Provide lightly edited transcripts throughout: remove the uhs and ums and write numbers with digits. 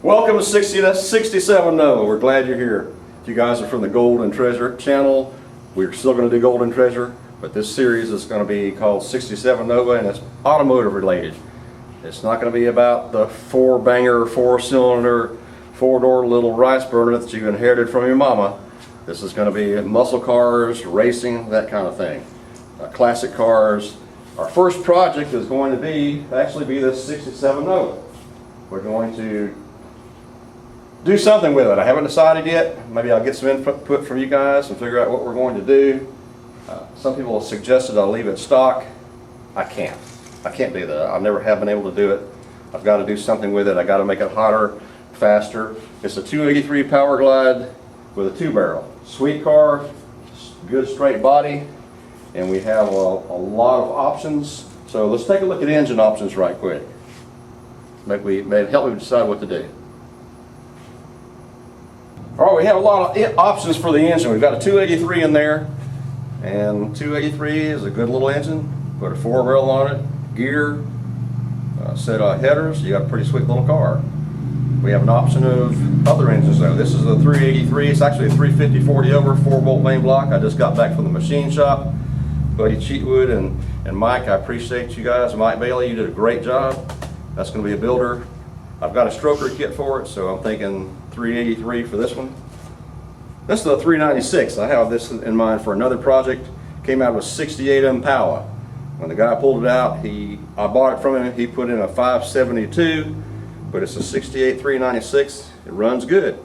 Welcome to 67 Nova. We're glad you're here. If you guys are from the Gold and Treasure channel, we're still going to do Gold and Treasure, but this series is going to be called 67 Nova, and it's automotive related. It's not going to be about the four-banger, four-cylinder, four-door little rice burner that you inherited from your mama. This is going to be muscle cars, racing, that kind of thing. Classic cars. Our first project is going to actually be this 67 Nova. We're going to do something with it. I haven't decided yet. Maybe I'll get some input from you guys and figure out what we're going to do. Some people have suggested I leave it stock. I can't do that. I never have been able to do it. I've got to do something with it. I got to make it hotter, faster. It's a 283 Power Glide with a 2-barrel. Sweet car, good straight body, and we have a lot of options. So let's take a look at engine options right quick. Maybe help me decide what to do. All right, we have a lot of options for the engine. We've got a 283 in there, and 283 is a good little engine. Put a 4-barrel on it, gear, set of headers. You got a pretty sweet little car. We have an option of other engines though. This is a 383. It's actually a 350 40 over 4-bolt main block. I just got back from the machine shop. Buddy Cheatwood and Mike, I appreciate you guys. Mike Bailey, you did a great job. That's going to be a builder. I've got a stroker kit for it, so I'm thinking 383 for this one. This is a 396. I have this in mind for another project. Came out with 68 Impala. When the guy pulled it out, I bought it from him. He put in a 572, but it's a 68 396. It runs good.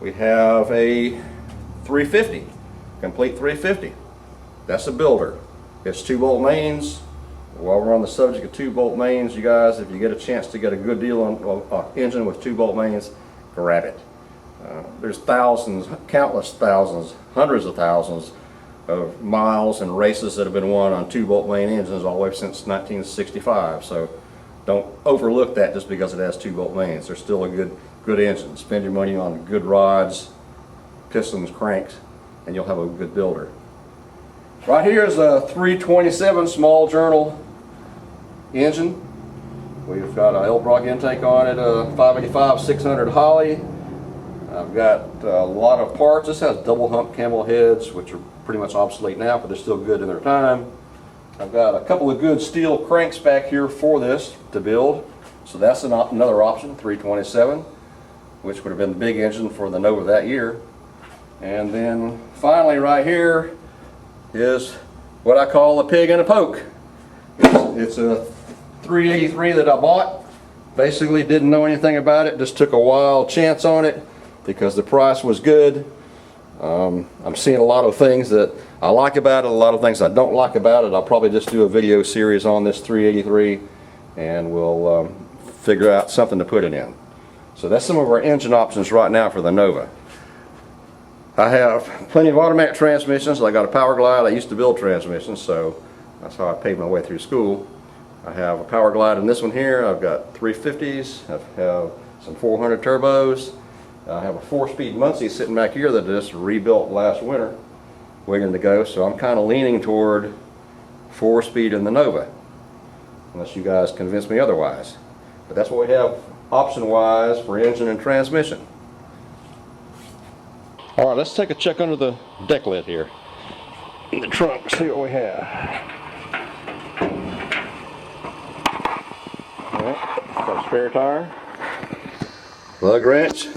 We have a 350, complete 350. That's a builder. It's 2-bolt mains. While we're on the subject of 2-bolt mains, you guys, if you get a chance to get a good deal on an engine with 2-bolt mains, grab it. There's thousands, countless thousands, hundreds of thousands of miles and races that have been won on 2-bolt main engines all the way since 1965. So don't overlook that just because it has 2-bolt mains. They're still a good engine. Spend your money on good rods, pistons, cranks, and you'll have a good builder. Right here is a 327 small journal engine. We've got an Elbrock intake on it, a 585 600 Holly. I've got a lot of parts. This has double hump camel heads, which are pretty much obsolete now, but they're still good in their time. I've got a couple of good steel cranks back here for this to build. So that's another option, 327, which would have been the big engine for the Nova that year. And then finally right here is what I call a pig in a poke. It's a 383 that I bought. Basically didn't know anything about it, just took a wild chance on it because the price was good. I'm seeing a lot of things that I like about it, a lot of things I don't like about it. I'll probably just do a video series on this 383 and we'll figure out something to put it in. So that's some of our engine options right now for the Nova. I have plenty of automatic transmissions. I got a Power Glide. I used to build transmissions, so that's how I paid my way through school. I have a Power Glide in this one here. I've got 350s. I have some 400 turbos. I have a 4-speed Muncie sitting back here that I just rebuilt last winter, waiting to go. So I'm kind of leaning toward 4-speed in the Nova, unless you guys convince me otherwise. But that's what we have option-wise for engine and transmission. All right, let's take a check under the deck lid here in the trunk, see what we have. All right, got a spare tire, lug wrench.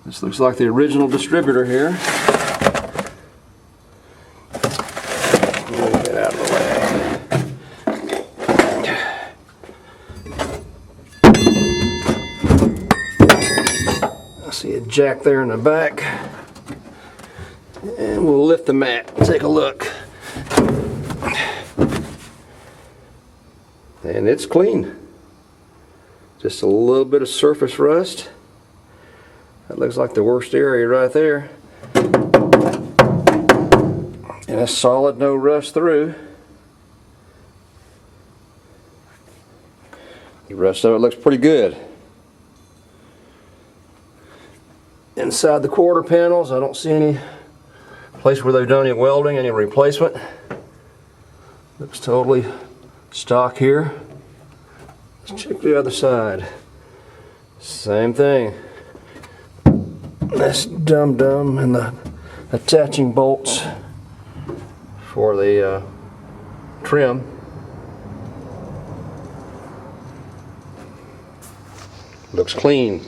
This looks like the original distributor here. Get out of the way. I see a jack there in the back. And we'll lift the mat and take a look. And it's clean. Just a little bit of surface rust. That looks like the worst area right there. And it's solid, no rust through. The rest of it looks pretty good. Inside the quarter panels, I don't see any place where they've done any welding, any replacement. Looks totally stock here. Let's check the other side. Same thing. This dum-dum and the attaching bolts for the trim. Looks clean.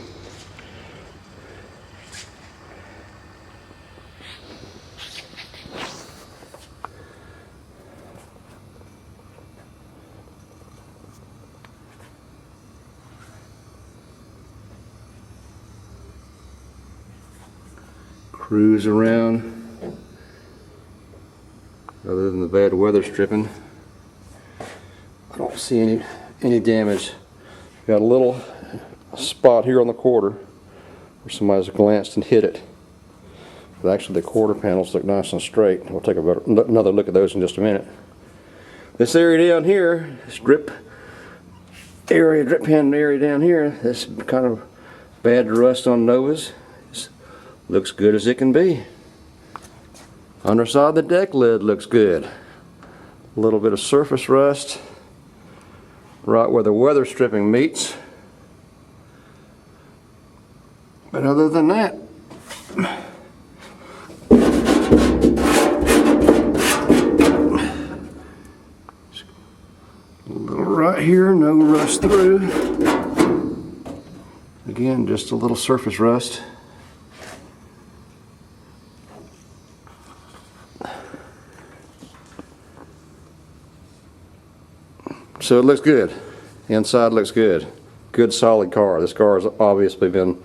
Cruise around. Other than the bad weather stripping, I don't see any damage. Got a little spot here on the quarter where somebody's glanced and hit it. But actually the quarter panels look nice and straight. We'll take another look at those in just a minute. This area down here, this drip pan area down here, this kind of bad rust on Novas. Looks good as it can be. Underside of the deck lid looks good. A little bit of surface rust right where the weather stripping meets. But other than that, a little right here, no rust through. Again, just a little surface rust. So it looks good. Inside looks good. Good solid car. This car has obviously been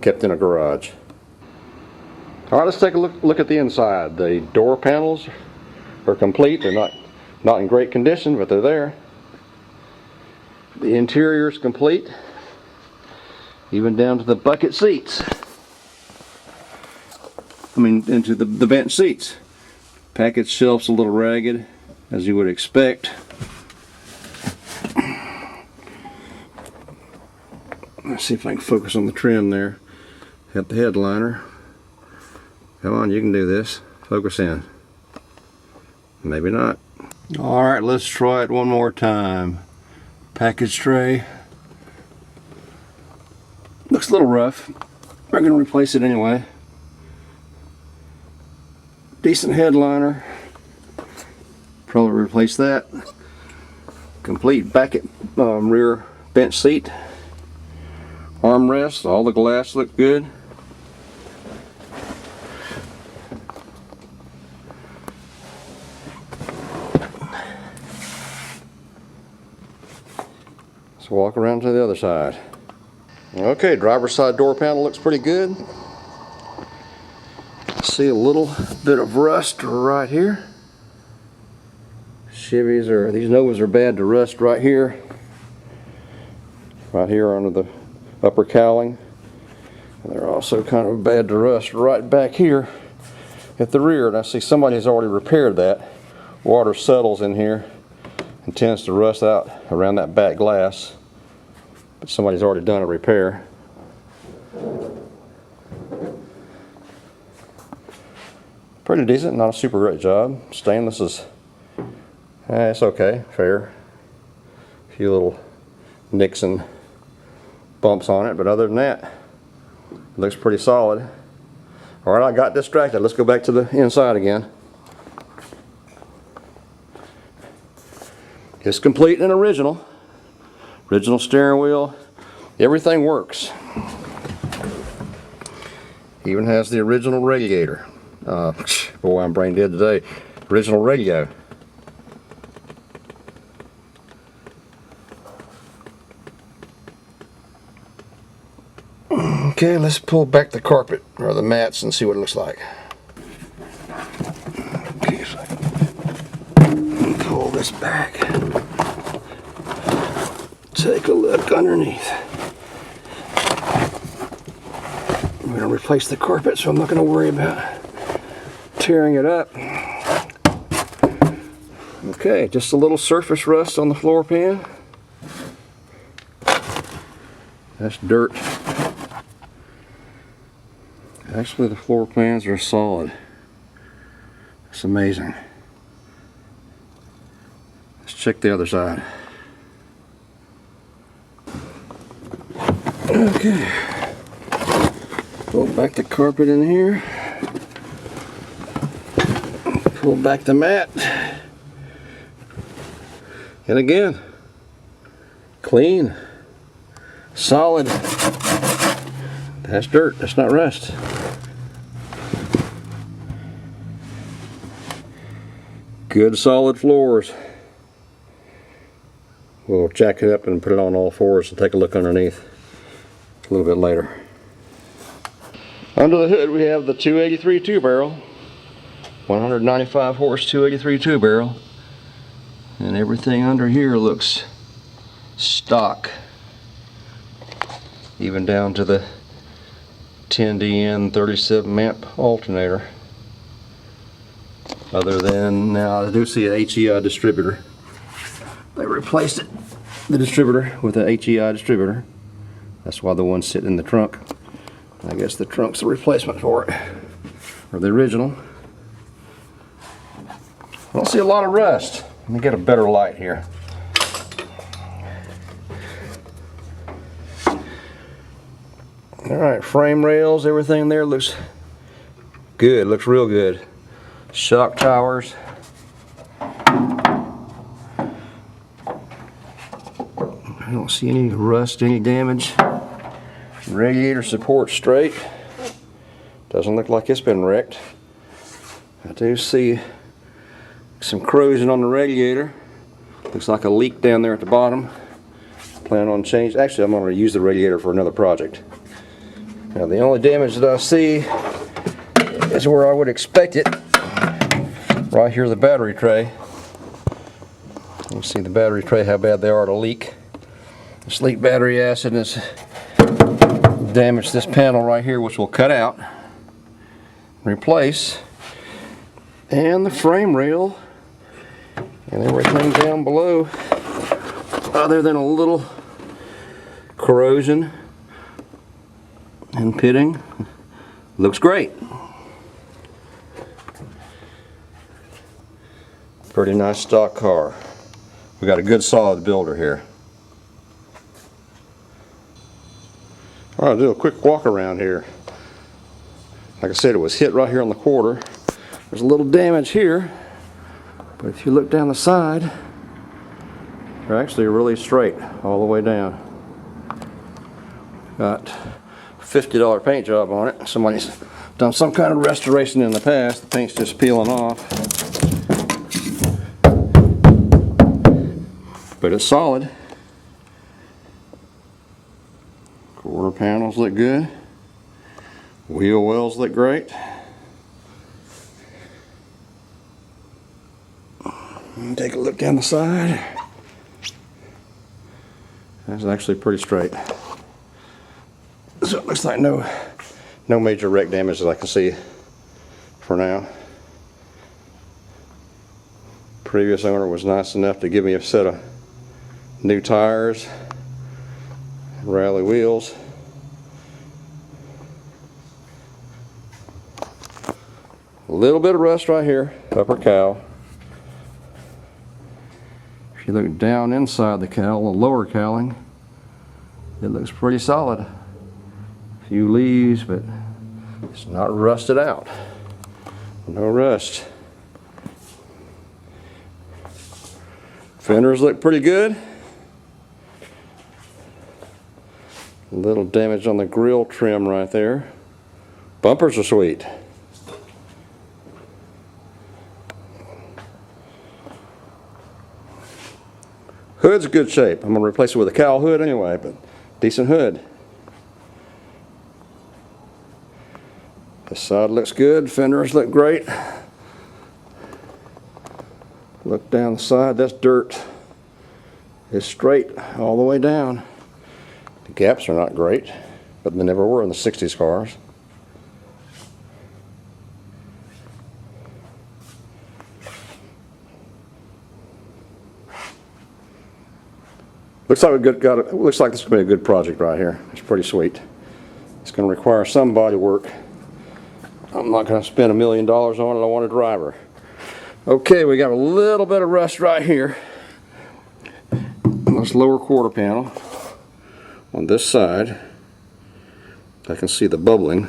kept in a garage. Alright, let's take a look at the inside. The door panels are complete. They're not in great condition, but they're there. The interior is complete. Even down to the bucket seats. I mean, into the bench seats. Package shelf's a little ragged, as you would expect. Let's see if I can focus on the trim there. At the headliner. Come on, you can do this. Focus in. Maybe not. Alright, let's try it one more time. Package tray. Looks a little rough. We're going to replace it anyway. Decent headliner. Probably replace that. Complete rear bench seat. Armrest, all the glass look good. Let's walk around to the other side. Okay, driver's side door panel looks pretty good. See a little bit of rust right here. These Novas are bad to rust right here. Right here under the upper cowling. And they're also kind of bad to rust right back here at the rear. And I see somebody's already repaired that. Water settles in here and tends to rust out around that back glass. But somebody's already done a repair. Pretty decent, not a super great job. Stainless is, it's okay, fair. A few little nicks and bumps on it, but other than that, it looks pretty solid. Alright, I got distracted. Let's go back to the inside again. It's complete and original. Original steering wheel. Everything works. Even has the original radiator. Boy, I'm brain dead today. Original radio. Okay, let's pull back the carpet or the mats and see what it looks like. Okay, so I can pull this back. Take a look underneath. I'm going to replace the carpet, so I'm not going to worry about tearing it up. Okay, just a little surface rust on the floor pan. That's dirt. Actually, the floor pans are solid. It's amazing. Let's check the other side. Okay. Pull back the carpet in here. Pull back the mat. And again, clean, solid. That's dirt, that's not rust. Good solid floors. We'll jack it up and put it on all fours and take a look underneath a little bit later. Under the hood we have the 283 two-barrel, 195 horse 283 two-barrel, and everything under here looks stock, even down to the 10DN 37 amp alternator. Other than, now I do see an HEI distributor. They replaced it, the distributor, with an HEI distributor. That's why the one's sitting in the trunk. I guess the trunk's a replacement for it, or the original. I don't see a lot of rust. Let me get a better light here. Alright, frame rails, everything there looks good, looks real good. Shock towers. I don't see any rust, any damage. Radiator support straight. Doesn't look like it's been wrecked. I do see some corrosion on the radiator. Looks like a leak down there at the bottom. Plan on change. Actually, I'm going to use the radiator for another project. Now, the only damage that I see is where I would expect it. Right here, the battery tray. You can see the battery tray, how bad they are to leak. This leak battery acid has damaged this panel right here, which we'll cut out, replace, and the frame rail and everything down below, other than a little corrosion and pitting, looks great. Pretty nice stock car. We got a good solid builder here. I'll do a quick walk around here. Like I said, it was hit right here on the quarter. There's a little damage here, but if you look down the side, they're actually really straight all the way down. Got a $50 paint job on it. Somebody's done some kind of restoration in the past. The paint's just peeling off. But it's solid. Quarter panels look good. Wheel wells look great. Take a look down the side. That's actually pretty straight. So it looks like no major wreck damage that I can see for now. Previous owner was nice enough to give me a set of new tires, rally wheels. A little bit of rust right here, upper cowl. If you look down inside the cowl, the lower cowling, it looks pretty solid. A few leaves, but it's not rusted out. No rust. Fenders look pretty good. A little damage on the grill trim right there. Bumpers are sweet. Hood's in good shape. I'm going to replace it with a cowl hood anyway, but decent hood. This side looks good. Fenders look great. Look down the side, that's dirt. It's straight all the way down. The gaps are not great, but they never were in the 60s cars. Looks like looks like this is going to be a good project right here. It's pretty sweet. It's going to require some body work. I'm not going to spend $1 million on it. I want a driver. Okay, we got a little bit of rust right here on this lower quarter panel on this side. I can see the bubbling.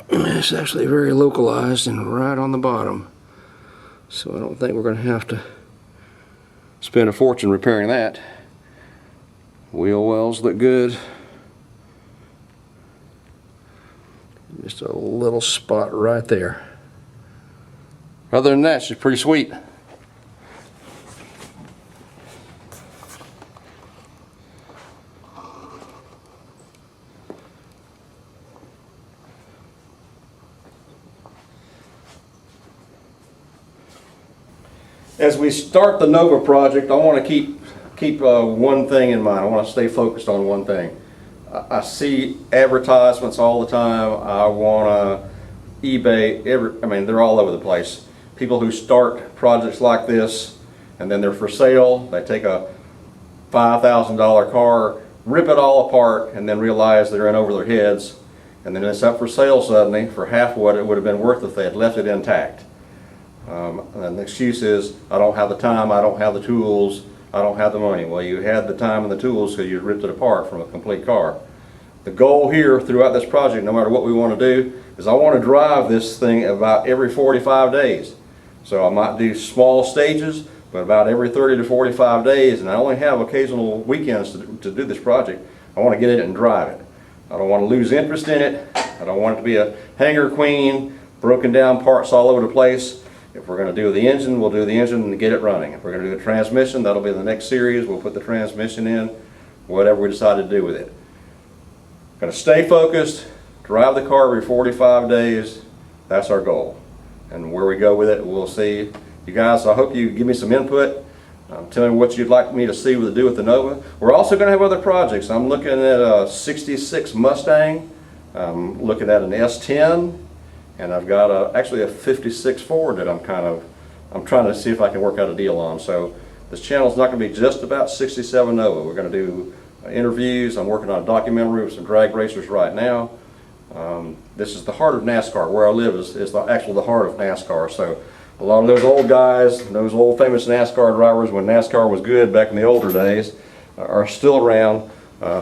It's actually very localized and right on the bottom. So I don't think we're going to have to spend a fortune repairing that. Wheel wells look good. Just a little spot right there. Other than that, she's pretty sweet. As we start the Nova project, I want to keep one thing in mind. I want to stay focused on one thing. I see advertisements all the time. I want to eBay. I mean, they're all over the place. People who start projects like this, and then they're for sale. They take a $5,000 car, rip it all apart, and then realize they're in over their heads, and then it's up for sale suddenly for half what it would have been worth if they had left it intact. And the excuse is, I don't have the time, I don't have the tools, I don't have the money. Well, you had the time and the tools because you ripped it apart from a complete car. The goal here throughout this project, no matter what we want to do, is I want to drive this thing about every 45 days. So I might do small stages, but about every 30 to 45 days, and I only have occasional weekends to do this project. I want to get it and drive it. I don't want to lose interest in it. I don't want it to be a hangar queen, broken down parts all over the place. If we're going to do the engine, we'll do the engine and get it running. If we're going to do the transmission, that'll be the next series. We'll put the transmission in, whatever we decide to do with it. Going to stay focused, drive the car every 45 days. That's our goal. And where we go with it, we'll see. You guys, I hope you give me some input. Tell me what you'd like me to see to do with the Nova. We're also going to have other projects. I'm looking at a 66 Mustang. I'm looking at an S10. And I've got actually a 56 Ford that I'm trying to see if I can work out a deal on. So this channel is not going to be just about 67 Nova. We're going to do interviews. I'm working on a documentary with some drag racers right now. This is the heart of NASCAR. Where I live is actually the heart of NASCAR. So a lot of those old guys, those old famous NASCAR drivers when NASCAR was good back in the older days, are still around.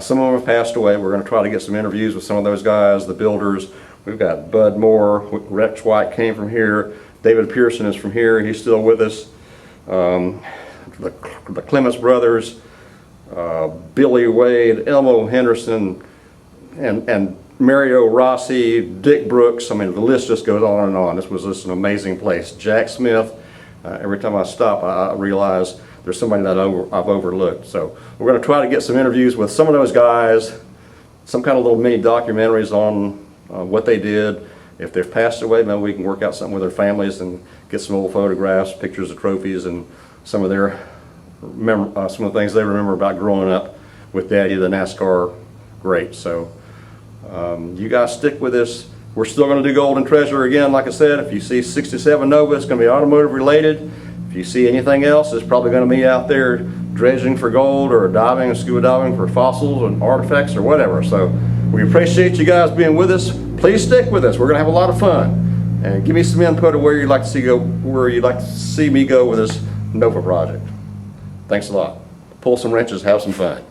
Some of them have passed away. We're going to try to get some interviews with some of those guys, the builders. We've got Bud Moore, Rex White came from here, David Pearson is from here, he's still with us. The Clements brothers, Billy Wade, Elmo Henderson, and Mario Rossi, Dick Brooks. I mean, the list just goes on and on. This was just an amazing place. Jack Smith. Every time I stop, I realize there's somebody that I've overlooked. So we're going to try to get some interviews with some of those guys, some kind of little mini documentaries on what they did. If they've passed away, maybe we can work out something with their families and get some old photographs, pictures of trophies, and some of their some of the things they remember about growing up with Daddy, the NASCAR great. So you guys stick with this. We're still going to do Golden Treasure again. Like I said, if you see 67 Nova, it's going to be automotive related. If you see anything else, it's probably going to be out there dredging for gold or diving and scuba diving for fossils and artifacts or whatever. So we appreciate you guys being with us. Please stick with us. We're going to have a lot of fun. And give me some input of where you'd like to see me go with this Nova project. Thanks a lot. Pull some wrenches, have some fun.